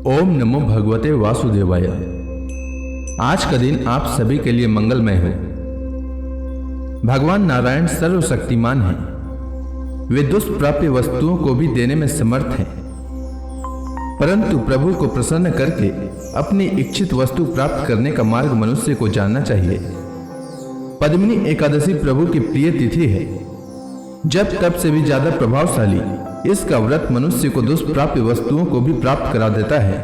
ओम नमो भगवते वासुदेवाय। आज का दिन आप सभी के लिए मंगलमय हो। भगवान नारायण सर्वशक्तिमान हैं। वे दुष्प्राप्य वस्तुओं को भी देने में समर्थ हैं, परंतु प्रभु को प्रसन्न करके अपनी इच्छित वस्तु प्राप्त करने का मार्ग मनुष्य को जानना चाहिए। पद्मिनी एकादशी प्रभु की प्रिय तिथि है। जब तप से भी ज्यादा प्रभावशाली इसका व्रत मनुष्य को दुष्प्राप्य वस्तुओं को भी प्राप्त करा देता है।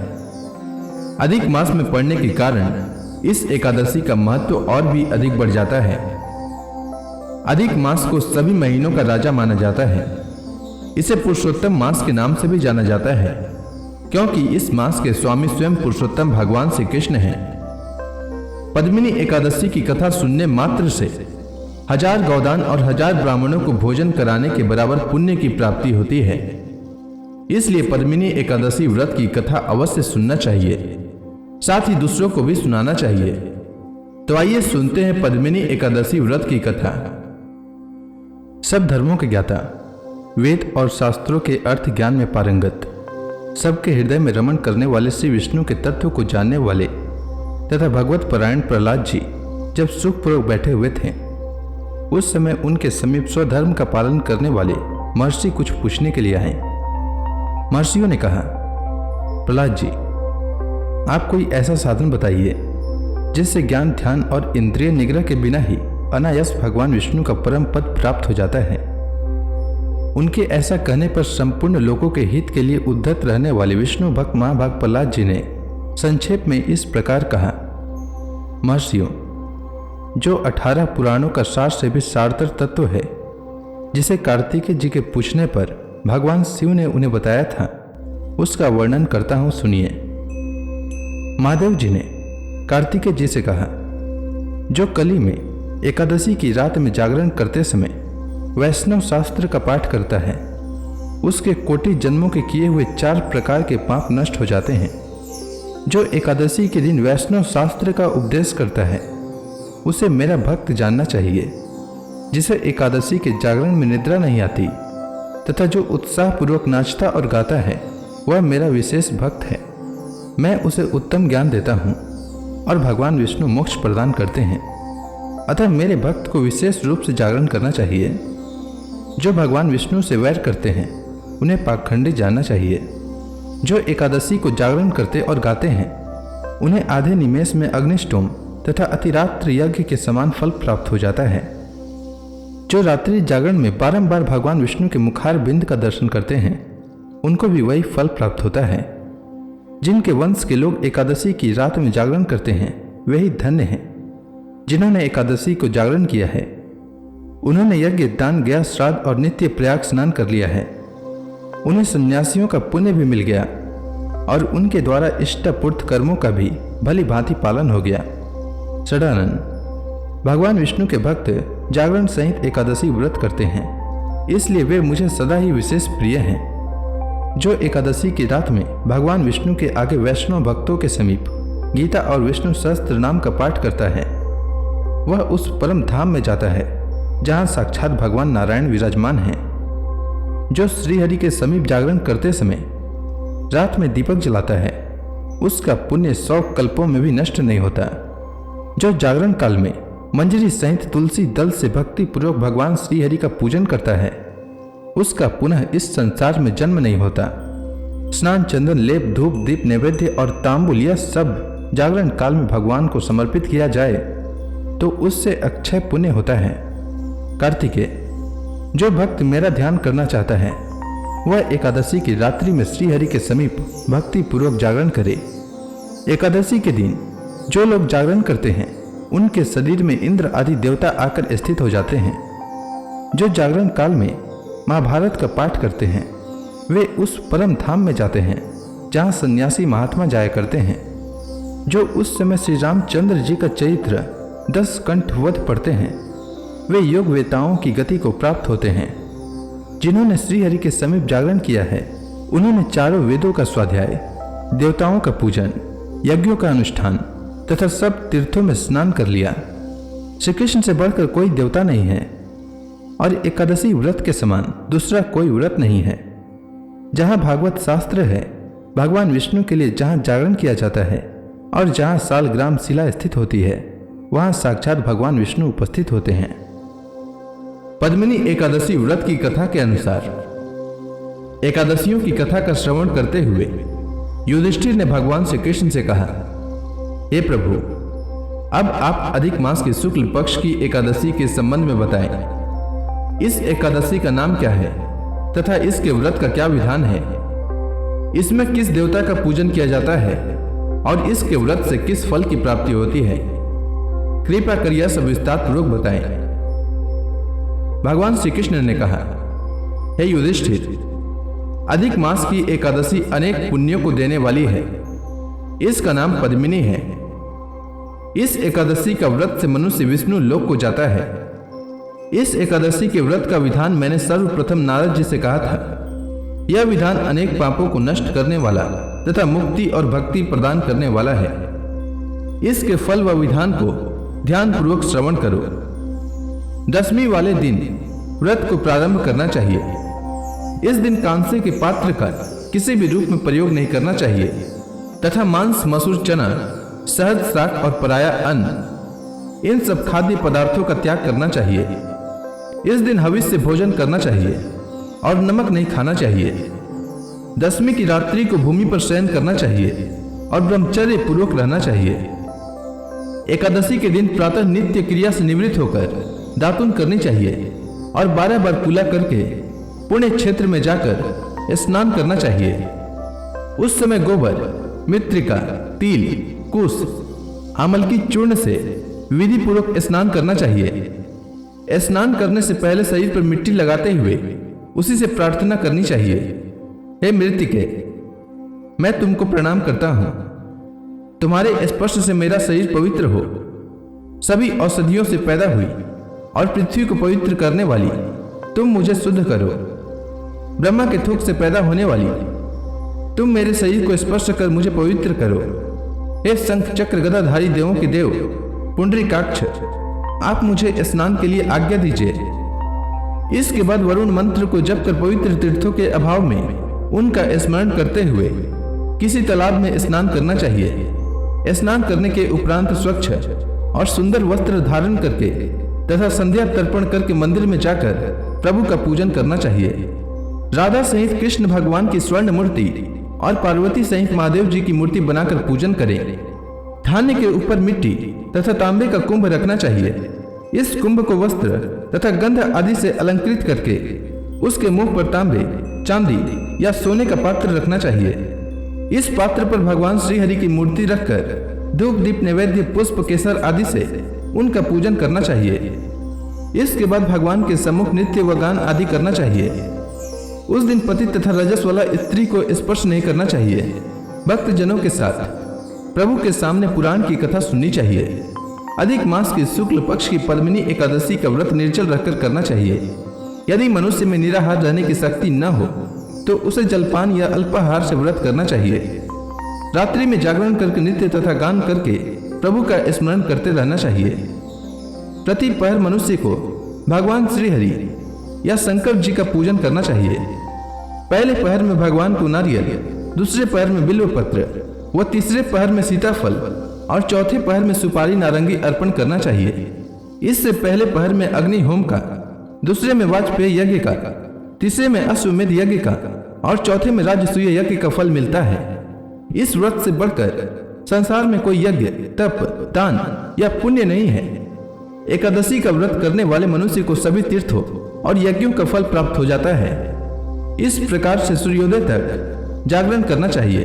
अधिक मास में पड़ने के कारण इस एकादशी का महत्व और भी अधिक बढ़ जाता है। अधिक मास को सभी महीनों का राजा माना जाता है। इसे पुरुषोत्तम मास के नाम से भी जाना जाता है, क्योंकि इस मास के स्वामी स्वयं पुरुषोत्तम भगवान श्री कृष्ण हैं। पद्मिनी एकादशी की कथा सुनने मात्र से 1000 गौदान और 1000 ब्राह्मणों को भोजन कराने के बराबर पुण्य की प्राप्ति होती है। इसलिए पद्मिनी एकादशी व्रत की कथा अवश्य सुनना चाहिए, साथ ही दूसरों को भी सुनाना चाहिए। तो आइए सुनते हैं पद्मिनी एकादशी व्रत की कथा। सब धर्मों के ज्ञाता, वेद और शास्त्रों के अर्थ ज्ञान में पारंगत, सबके हृदय में रमण करने वाले श्री विष्णु के तत्व को जानने वाले तथा भगवत परायण प्रहलाद जी जब सुखपूर्वक बैठे हुए थे, उस समय उनके समीप स्वधर्म का पालन करने वाले महर्षि कुछ पूछने के लिए आए। महर्षियों ने कहा, प्रहलाद जी, आप कोई ऐसा साधन बताइए जिससे ज्ञान, ध्यान और इंद्रिय निग्रह के बिना ही अनायास भगवान विष्णु का परम पद प्राप्त हो जाता है। उनके ऐसा कहने पर संपूर्ण लोगों के हित के लिए उद्धत रहने वाले विष्णु भक्त महाभाग प्रहलाद जी ने संक्षेप में इस प्रकार कहा, महर्षियों, जो 18 पुराणों का सार से भी सारतर तत्व है, जिसे कार्तिकेय जी के पूछने पर भगवान शिव ने उन्हें बताया था, उसका वर्णन करता हूं, सुनिए। महादेव जी ने कार्तिकेय जी से कहा, जो कली में एकादशी की रात में जागरण करते समय वैष्णव शास्त्र का पाठ करता है, उसके कोटि जन्मों के किए हुए 4 प्रकार के पाप नष्ट हो जाते हैं। जो एकादशी के दिन वैष्णव शास्त्र का उपदेश करता है, उसे मेरा भक्त जानना चाहिए। जिसे एकादशी के जागरण में निद्रा नहीं आती तथा जो उत्साह पूर्वक नाचता और गाता है, वह मेरा विशेष भक्त है। मैं उसे उत्तम ज्ञान देता हूँ और भगवान विष्णु मोक्ष प्रदान करते हैं। अतः मेरे भक्त को विशेष रूप से जागरण करना चाहिए। जो भगवान विष्णु से वैर करते हैं, उन्हें पाखंडी जानना चाहिए। जो एकादशी को जागरण करते और गाते हैं, उन्हें आधे निमेष में अग्निष्टोम तथा अतिरात्र यज्ञ के समान फल प्राप्त हो जाता है। जो रात्रि जागरण में बारंबार भगवान विष्णु के मुखार बिंद का दर्शन करते हैं, उनको भी वही फल प्राप्त होता है। जिनके वंश के लोग एकादशी की रात में जागरण करते हैं, वही धन्य हैं। जिन्होंने एकादशी को जागरण किया है, उन्होंने यज्ञ, दान, गया, श्राद्ध और नित्य प्रयाग स्नान कर लिया है। उन्हें सन्यासियों का पुण्य भी मिल गया और उनके द्वारा इष्टपूर्त कर्मों का भी भली भांति पालन हो गया। सदानंद, भगवान विष्णु के भक्त जागरण सहित एकादशी व्रत करते हैं, इसलिए वे मुझे सदा ही विशेष प्रिय हैं। जो एकादशी की रात में भगवान विष्णु के आगे वैष्णव भक्तों के समीप गीता और विष्णु सहस्त्र नाम का पाठ करता है, वह उस परम धाम में जाता है जहां साक्षात भगवान नारायण विराजमान हैं। जो श्रीहरि के समीप जागरण करते समय रात में दीपक जलाता है, उसका पुण्य 100 कल्पों में भी नष्ट नहीं होता। जो जागरण काल में मंजरी सहित तुलसी दल से भक्ति पूर्वक भगवान श्रीहरि का पूजन करता है, उसका पुनः इस संसार में जन्म नहीं होता। स्नान, चंदन, लेप, धूप, दीप, नैवेद्य और तांबुल, यह सब जागरण काल में भगवान को समर्पित किया जाए तो उससे अक्षय पुण्य होता है। कार्तिकेय, जो भक्त मेरा ध्यान करना चाहता है, वह एकादशी की रात्रि में श्रीहरि के समीप भक्ति पूर्वक जागरण करे। एकादशी के दिन जो लोग जागरण करते हैं, उनके शरीर में इंद्र आदि देवता आकर स्थित हो जाते हैं। जो जागरण काल में महाभारत का पाठ करते हैं, वे उस परम धाम में जाते हैं जहां सन्यासी महात्मा जाया करते हैं। जो उस समय श्री रामचंद्र जी का चरित्र 10 कंठवध पढ़ते हैं, वे योग वेताओं की गति को प्राप्त होते हैं। जिन्होंने श्रीहरि के समीप जागरण किया है, उन्होंने चारों वेदों का स्वाध्याय, देवताओं का पूजन, यज्ञों का अनुष्ठान तथा सब तीर्थों में स्नान कर लिया। श्री कृष्ण से बढ़कर कोई देवता नहीं है और एकादशी व्रत के समान दूसरा कोई व्रत नहीं है। जहाँ भागवत शास्त्र है, भगवान विष्णु के लिए जहाँ जागरण किया जाता है और जहाँ सालग्राम शिला स्थित होती है वहाँ साक्षात भगवान विष्णु उपस्थित होते हैं। पद्मिनी एकादशी व्रत की कथा के अनुसार एकादशियों की कथा का श्रवण करते हुए युधिष्ठिर ने भगवान श्री कृष्ण से कहा, हे प्रभु, अब आप अधिक मास के शुक्ल पक्ष की एकादशी के संबंध में बताएं। इस एकादशी का नाम क्या है तथा इसके व्रत का क्या विधान है? इसमें किस देवता का पूजन किया जाता है और इसके व्रत से किस फल की प्राप्ति होती है? कृपया कर यह सब विस्तार पूर्वक बताएं। भगवान श्री कृष्ण ने कहा, हे युधिष्ठिर, अधिक मास की एकादशी अनेक पुण्यों को देने वाली है। इसका नाम पद्मिनी है। इस एकादशी का व्रत से मनुष्य विष्णु लोक को जाता है। इस एकादशी के व्रत का विधान मैंने सर्वप्रथम नारद जी से कहा था। यह विधान अनेक पापों को नष्ट करने वाला तथा मुक्ति और भक्ति प्रदान करने वाला है। इसके फल व विधान को ध्यान पूर्वक श्रवण करो। दशमी वाले दिन व्रत को प्रारंभ करना चाहिए। इस दिन कांसे के पात्र का किसी भी रूप में प्रयोग नहीं करना चाहिए तथा मांस, मसूर, चना, शहद, शाक और पराया अन्न, इन सब खाद्य पदार्थों का त्याग करना चाहिए। इस दिन हविष्य भोजन करना चाहिए और नमक नहीं खाना चाहिए। दशमी की रात्रि को भूमि पर शयन करना चाहिए और ब्रह्मचर्य पूर्वक रहना चाहिए। एकादशी के दिन प्रातः नित्य क्रिया से निवृत्त होकर दातुन करनी चाहिए और 12 बार कुला करके पुण्य क्षेत्र में जाकर स्नान करना चाहिए। उस समय गोबर, मृत्तिका, तिल, कुश, आमल की चूर्ण से विधि पूर्वक स्नान करना चाहिए। स्नान करने से पहले शरीर पर मिट्टी लगाते हुए उसी से प्रार्थना करनी चाहिए, हे मृत्तिके, मैं तुमको प्रणाम करता हूं। तुम्हारे स्पर्श से मेरा शरीर पवित्र हो। सभी औषधियों से पैदा हुई और पृथ्वी को पवित्र करने वाली तुम मुझे शुद्ध करो। ब्रह्मा के थूक से पैदा होने वाली तुम मेरे शरीर को स्पर्श कर मुझे पवित्र करो। हे शंख चक्र गदाधारी देवों के देव पुंडरीकाक्ष, आप मुझे स्नान के लिए आज्ञा दीजिए। इसके बाद वरुण मंत्र को जप कर पवित्र तीर्थों के अभाव में उनका स्मरण करते हुए किसी तालाब में स्नान करना चाहिए। स्नान करने के उपरांत स्वच्छ और सुंदर वस्त्र धारण करके तथा संध्या तर्पण करके मंदिर में जाकर प्रभु का पूजन करना चाहिए। राधा सहित कृष्ण भगवान की स्वर्ण मूर्ति और पार्वती सहित महादेव जी की मूर्ति बनाकर पूजन करें। धान्य के ऊपर मिट्टी तथा तांबे का कुंभ रखना चाहिए। इस कुंभ को वस्त्र तथा गंध आदि से अलंकृत करके उसके मुख पर तांबे, चांदी या सोने का पात्र रखना चाहिए। इस पात्र पर भगवान श्रीहरि की मूर्ति रखकर धूप, दीप, नैवेद्य, पुष्प, केसर आदि से उनका पूजन करना चाहिए। इसके बाद भगवान के सम्मुख नृत्य व गान आदि करना चाहिए। उस दिन पति तथा रजस वाला स्त्री को स्पर्श नहीं करना चाहिए। भक्त जनों के साथ प्रभु के सामने पुराण की कथा सुननी चाहिए। अधिक मास की शुक्ल पक्ष की पद्मिनी एकादशी का व्रत निर्जल रखकर करना चाहिए। यदि मनुष्य में निराहार रहने की शक्ति न हो तो उसे जलपान या अल्पाहार से व्रत करना चाहिए। रात्रि में जागरण करके नृत्य तथा गान करके प्रभु का स्मरण करते रहना चाहिए। प्रति पहर मनुष्य को भगवान श्रीहरि या शंकर जी का पूजन करना चाहिए। पहले पहर में भगवान को नारियल, दूसरे पहर में बिल्व पत्र व तीसरे पहर में सीताफल और चौथे पहर में सुपारी, नारंगी अर्पण करना चाहिए। इससे पहले पहर में अग्नि होम का, दूसरे में वाजपेय यज्ञ का, तीसरे में अश्वमेध यज्ञ का और चौथे में राजसूय यज्ञ का फल मिलता है। इस व्रत से बढ़कर संसार में कोई यज्ञ, तप, दान या पुण्य नहीं है। एकादशी का व्रत करने वाले मनुष्य को सभी तीर्थों और यज्ञों का फल प्राप्त हो जाता है। इस प्रकार से सूर्योदय तक जागरण करना चाहिए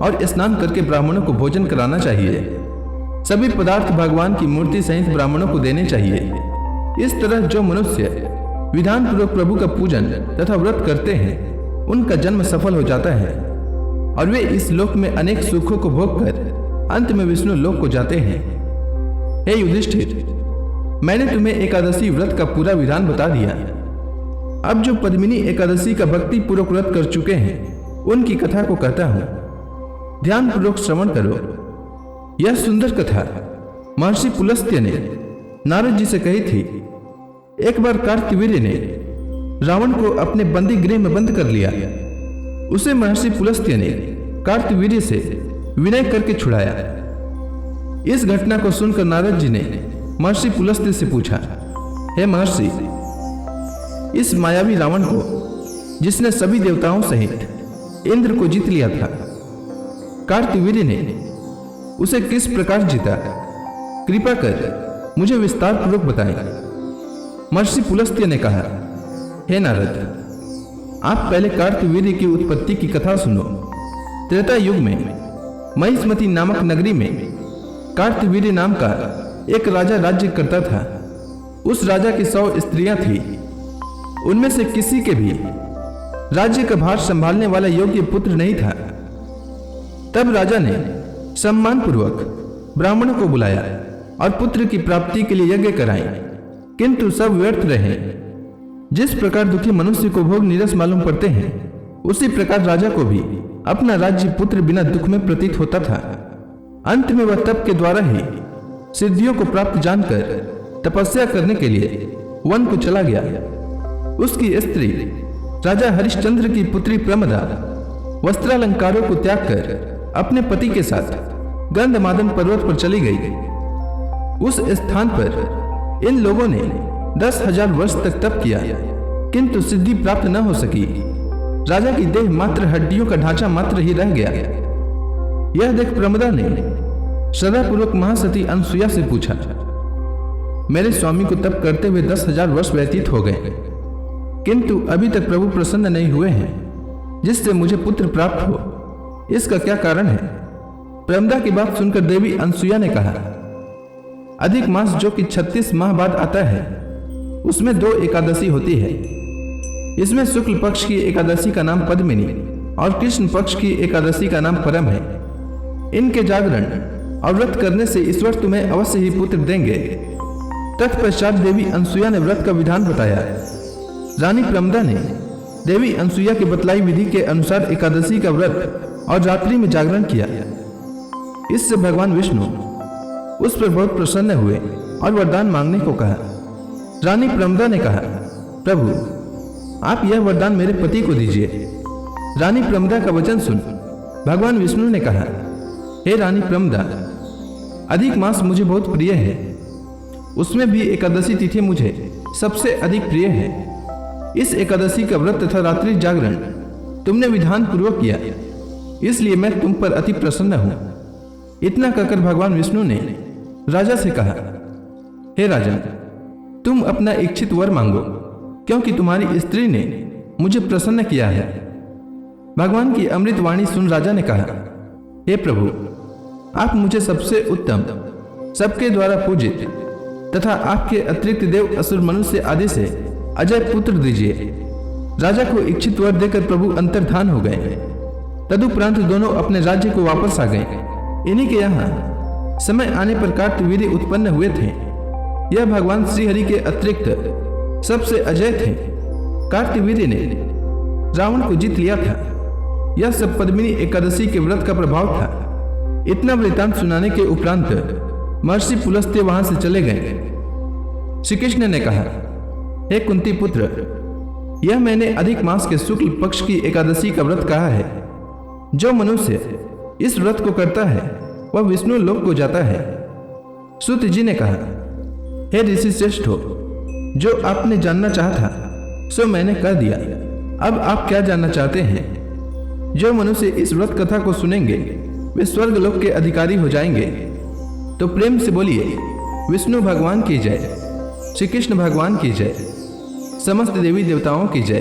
और स्नान करके ब्राह्मणों को भोजन कराना चाहिए। सभी पदार्थ भगवान की मूर्ति सहित ब्राह्मणों को देने चाहिए। इस तरह जो मनुष्य विधान पूर्वक प्रभु का पूजन तथा व्रत करते हैं उनका जन्म सफल हो जाता है और वे इस लोक में अनेक सुखों को भोग कर अंत में विष्णु लोक को जाते हैं। हे युधिष्ठिर, मैंने तुम्हें एकादशी व्रत का पूरा विधान बता दिया। अब जो पद्मिनी एकादशी का भक्ति पूर्वक व्रत कर चुके हैं उनकी कथा को कहता हूं, ध्यान पूर्वक श्रवण करो। यह सुंदर कथा महर्षि पुलस्त्य ने नारद जी से कही थी। एक बार कार्तवीर्य ने रावण को अपने बंदी गृह में बंद कर लिया। उसे महर्षि पुलस्त्य ने कार्तवीर्य से विनय करके छुड़ाया। इस घटना को सुनकर नारद जी ने महर्षि पुलस्त्य से पूछा, हे महर्षि, इस मायावी रावण को, जिसने सभी देवताओं सहित इंद्र को जीत लिया था, कार्तवीर्य ने उसे किस प्रकार जीता? कृपा कर मुझे विस्तार पूर्वक बताएं। महर्षि पुलस्त्य ने कहा, हे नारद, आप पहले कार्तवीर्य की उत्पत्ति की कथा सुनो। त्रेता युग में महिष्मती नामक नगरी में कार्तवीर्य नाम का एक राजा राज्य करता था। उस राजा की 100 स्त्रियां थी। उनमें से किसी के भी राज्य का भार संभालने वाला योग्य पुत्र नहीं था। तब राजा ने सम्मान पूर्वक ब्राह्मणों को बुलाया और पुत्र की प्राप्ति के लिए यज्ञ कराए, किंतु सब व्यर्थ रहे। जिस प्रकार दुखी मनुष्य को भोग नीरस मालूम पड़ते हैं, उसी प्रकार राजा को भी अपना राज्य पुत्र बिना दुख में प्रतीत होता था। अंत में वह तप के द्वारा ही सिद्धियों को प्राप्त जानकर तपस्या करने के लिए वन को चला गया। उसकी स्त्री राजा हरिश्चंद्र की पुत्री प्रमदा वस्त्रालंकारों को त्याग कर अपने पति के साथ गंधमादन पर्वत पर चली गई। उस स्थान पर इन लोगों ने 10,000 वर्ष तक तप किया, किंतु सिद्धि प्राप्त न हो सकी। राजा की देह मात्र हड्डियों का ढांचा मात्र ही रह गया। यह देख प्रमदा ने श्रद्धापूर्वक महासती अनसुया से पूछा, मेरे स्वामी को तप करते हुए 10,000 वर्ष व्यतीत हो गए, किंतु अभी तक प्रभु प्रसन्न नहीं हुए हैं जिससे मुझे पुत्र प्राप्त हो। इसका क्या कारण है? प्रमदा की बात सुनकर देवी अनसुया ने कहा, अधिक मास जो कि 36 माह बाद आता है, उसमें 2 एकादशी होती है। इसमें शुक्ल पक्ष की एकादशी का नाम पद्मिनी और कृष्ण पक्ष की एकादशी का नाम परम है। इनके जागरण और व्रत करने से ईश्वर तुम्हें अवश्य ही पुत्र देंगे। तत्पश्चात देवी अनसुया ने व्रत का विधान बताया। रानी प्रमदा ने देवी अनसुया की बतलाई विधि के अनुसार एकादशी का व्रत और रात्रि में जागरण किया। इससे भगवान विष्णु उस पर बहुत प्रसन्न हुए और वरदान मांगने को कहा। रानी प्रमदा ने कहा, प्रभु आप यह वरदान मेरे पति को दीजिए। रानी प्रमदा का वचन सुन भगवान विष्णु ने कहा, हे रानी प्रमदा, अधिक मास मुझे बहुत प्रिय है। उसमें भी एकादशी तिथि मुझे सबसे अधिक प्रिय है। इस एकादशी का व्रत तथा रात्रि जागरण तुमने विधान पूर्वक किया, इसलिए मैं तुम पर अति प्रसन्न हूं। इतना कहकर भगवान विष्णु ने राजा से कहा, हे राजन, तुम अपना इच्छित वर मांगो, क्योंकि तुम्हारी स्त्री ने मुझे प्रसन्न किया है। भगवान की अमृत वाणी सुन राजा ने कहा, हे प्रभु, आप मुझे सबसे उत्तम, सबके द्वारा पूजित तथा आपके अतिरिक्त देव असुर मनुष्य आदि से अजय पुत्र दीजिए। राजा को इच्छित वर देकर प्रभु अंतर्धान हो गए। तदुपरांत दोनों अपने राज्य को वापस आ गए। इन्हीं के यहाँ समय आने पर कार्तवीर्य उत्पन्न हुए थे। यह भगवान श्रीहरि के अतिरिक्त सबसे अजय थे। कार्तवीर्य ने रावण को जीत लिया था। यह सब पद्मिनी एकादशी के व्रत का प्रभाव था। इतना वृतांत सुनाने के उपरांत महर्षि पुलस्त्य वहां से चले गए। श्री कृष्ण ने कहा, हे कुंती पुत्र, यह मैंने अधिक मास के शुक्ल पक्ष की एकादशी का व्रत कहा है। जो मनुष्य इस व्रत को करता है वह विष्णु लोक को जाता है। सूत जी ने कहा, हे ऋषि श्रेष्ठ हो, जो आपने जानना चाहा था सो मैंने कह दिया। अब आप क्या जानना चाहते हैं? जो मनुष्य इस व्रत कथा को सुनेंगे वे स्वर्ग लोक के अधिकारी हो जाएंगे। तो प्रेम से बोलिए, विष्णु भगवान की जय, श्री कृष्ण भगवान की जय, समस्त देवी देवताओं की जय।